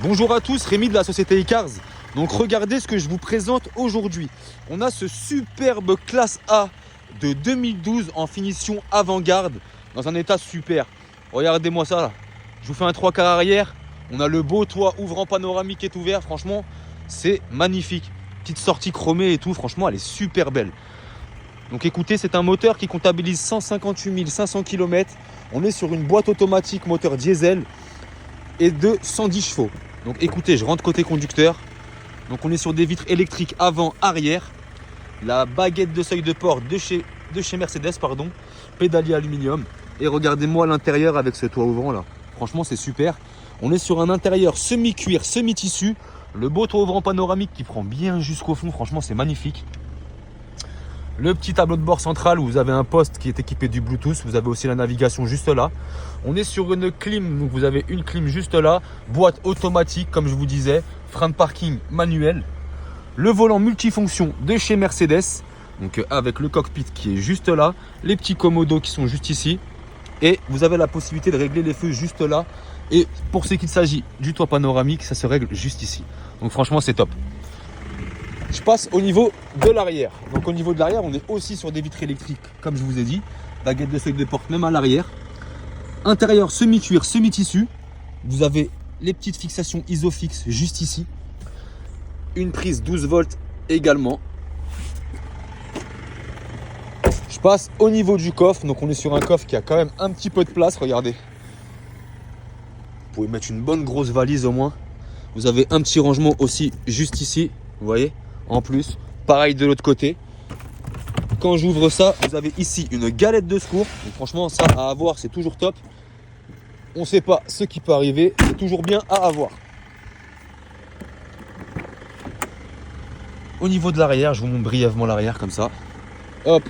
Bonjour à tous, Rémi de la société iCars. Donc regardez ce que je vous présente aujourd'hui. On a ce superbe classe A de 2012 en finition avant-garde dans un état super. Regardez-moi ça là. Je vous fais un 3 quarts arrière. On a le beau toit ouvrant panoramique qui est ouvert. Franchement, c'est magnifique. Petite sortie chromée et tout. Franchement, elle est super belle. Donc écoutez, c'est un moteur qui comptabilise 158 500 km. On est sur une boîte automatique moteur diesel et de 110 chevaux. Donc écoutez, je rentre côté conducteur. Donc on est sur des vitres électriques avant, arrière. La baguette de seuil de port de chez Mercedes, pédalier aluminium. Et regardez-moi l'intérieur avec ce toit ouvrant là. Franchement, c'est super. On est sur un intérieur semi-cuir, semi-tissu. Le beau toit ouvrant panoramique qui prend bien jusqu'au fond. Franchement, c'est magnifique. Le petit tableau de bord central où vous avez un poste qui est équipé du Bluetooth. Vous avez aussi la navigation juste là. On est sur une clim, donc vous avez une clim juste là. Boîte automatique, comme je vous disais. Frein de parking manuel. Le volant multifonction de chez Mercedes. Donc avec le cockpit qui est juste là. Les petits commodos qui sont juste ici. Et vous avez la possibilité de régler les feux juste là. Et pour ce qu'il s'agit du toit panoramique, ça se règle juste ici. Donc franchement, c'est top. Je passe au niveau de l'arrière. Donc au niveau de l'arrière, on est aussi sur des vitres électriques, comme je vous ai dit. Baguette de seuil de porte même à l'arrière. Intérieur semi-cuir, semi-tissu. Vous avez les petites fixations Isofix juste ici. Une prise 12 volts également. Je passe au niveau du coffre. Donc on est sur un coffre qui a quand même un petit peu de place. Regardez. Vous pouvez mettre une bonne grosse valise au moins. Vous avez un petit rangement aussi juste ici. Vous voyez ? En plus, pareil de l'autre côté. Quand j'ouvre ça, vous avez ici une galette de secours. Donc franchement, ça à avoir, c'est toujours top. On ne sait pas ce qui peut arriver. C'est toujours bien à avoir. Au niveau de l'arrière, je vous montre brièvement l'arrière comme ça. Hop.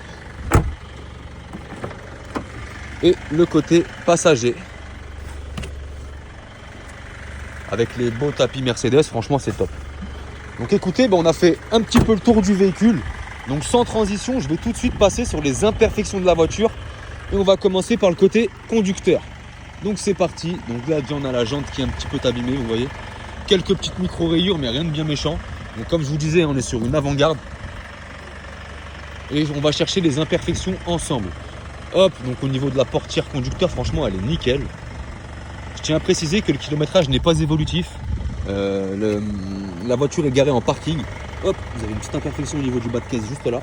Et le côté passager. Avec les beaux tapis Mercedes, franchement, c'est top. Donc écoutez, on a fait un petit peu le tour du véhicule. Donc sans transition, je vais tout de suite passer sur les imperfections de la voiture. Et on va commencer par le côté conducteur. Donc c'est parti. Donc là déjà on a la jante qui est un petit peu abîmée, vous voyez. Quelques petites micro-rayures, mais rien de bien méchant. Donc comme je vous disais, on est sur une avant-garde. Et on va chercher les imperfections ensemble. Hop, donc au niveau de la portière conducteur, franchement elle est nickel. Je tiens à préciser que le kilométrage n'est pas évolutif. La voiture est garée en parking. Hop, vous avez une petite imperfection au niveau du bas de caisse juste là.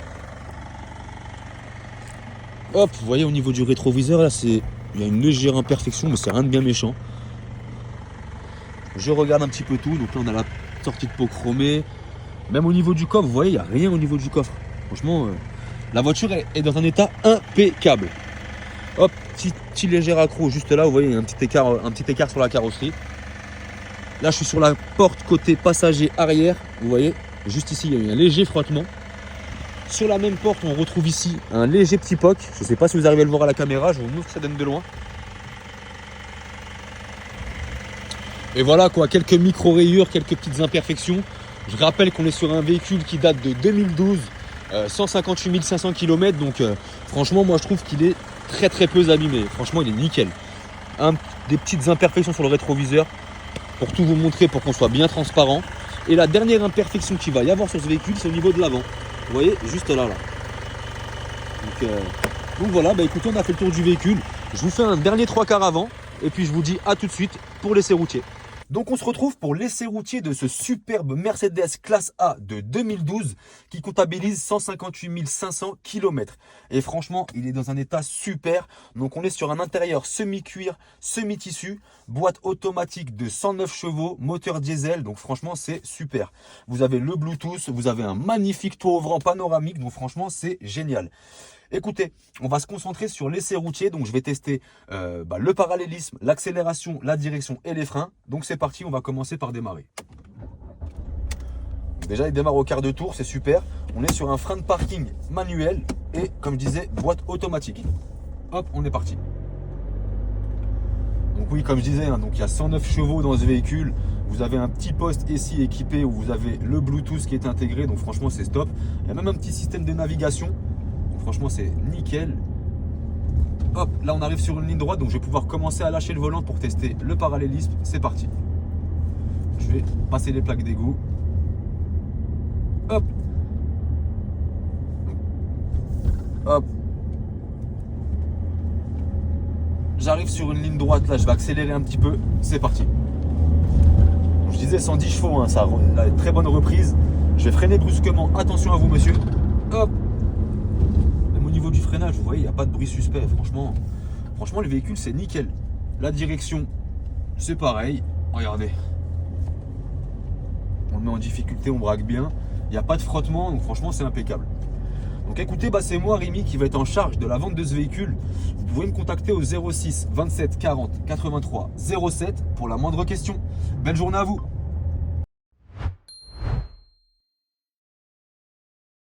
Hop, vous voyez au niveau du rétroviseur là, il y a une légère imperfection, mais c'est rien de bien méchant. Je regarde un petit peu tout. Donc là on a la sortie de peau chromée. Même au niveau du coffre, vous voyez, il n'y a rien au niveau du coffre. Franchement, la voiture est dans un état impeccable. Hop, petit léger accro juste là, vous voyez, il y a un petit écart sur la carrosserie. Là, je suis sur la porte côté passager arrière. Vous voyez, juste ici, il y a eu un léger frottement. Sur la même porte, on retrouve ici un léger petit POC. Je ne sais pas si vous arrivez à le voir à la caméra. Je vous montre que ça donne de loin. Et voilà quoi, quelques micro-rayures, quelques petites imperfections. Je rappelle qu'on est sur un véhicule qui date de 2012, 158 500 km. Donc franchement, moi je trouve qu'il est très peu abîmé. Franchement, il est nickel. Des petites imperfections sur le rétroviseur. Pour tout vous montrer, pour qu'on soit bien transparent. Et la dernière imperfection qu'il va y avoir sur ce véhicule, c'est au niveau de l'avant. Vous voyez, juste là. Donc voilà, écoutez, on a fait le tour du véhicule. Je vous fais un dernier 3 quarts avant. Et puis je vous dis à tout de suite pour l'essai routier. Donc on se retrouve pour l'essai routier de ce superbe Mercedes classe A de 2012 qui comptabilise 158 500 km. Et franchement, il est dans un état super. Donc on est sur un intérieur semi-cuir, semi-tissu, boîte automatique de 109 chevaux, moteur diesel. Donc franchement, c'est super. Vous avez le Bluetooth, vous avez un magnifique toit ouvrant panoramique. Donc franchement, c'est génial. Écoutez, on va se concentrer sur l'essai routier. Donc je vais tester le parallélisme, l'accélération, la direction et les freins. Donc c'est parti, on va commencer par démarrer. Déjà il démarre au quart de tour, c'est super. On est sur un frein de parking manuel et comme je disais, boîte automatique. Hop, on est parti. Donc oui, comme je disais, donc il y a 109 chevaux dans ce véhicule. Vous avez un petit poste ici équipé où vous avez le Bluetooth qui est intégré. Donc franchement c'est top. Il y a même un petit système de navigation. Franchement, c'est nickel. Hop, là on arrive sur une ligne droite, donc je vais pouvoir commencer à lâcher le volant pour tester le parallélisme. C'est parti. Je je vais passer les plaques d'égout. Hop. Hop. J'arrive sur une ligne droite, là je vais accélérer un petit peu, c'est parti. Je disais 110 chevaux, hein, ça a une très bonne reprise. Je vais freiner brusquement, attention à vous monsieur. Hop. Même au niveau du freinage, vous voyez, il n'y a pas de bruit suspect, franchement le véhicule c'est nickel. La direction, c'est pareil, regardez. On le met en difficulté, on braque bien, il n'y a pas de frottement, donc franchement c'est impeccable. Donc écoutez, c'est moi Rémi qui va être en charge de la vente de ce véhicule. Vous pouvez me contacter au 06 27 40 83 07 pour la moindre question. Belle journée à vous.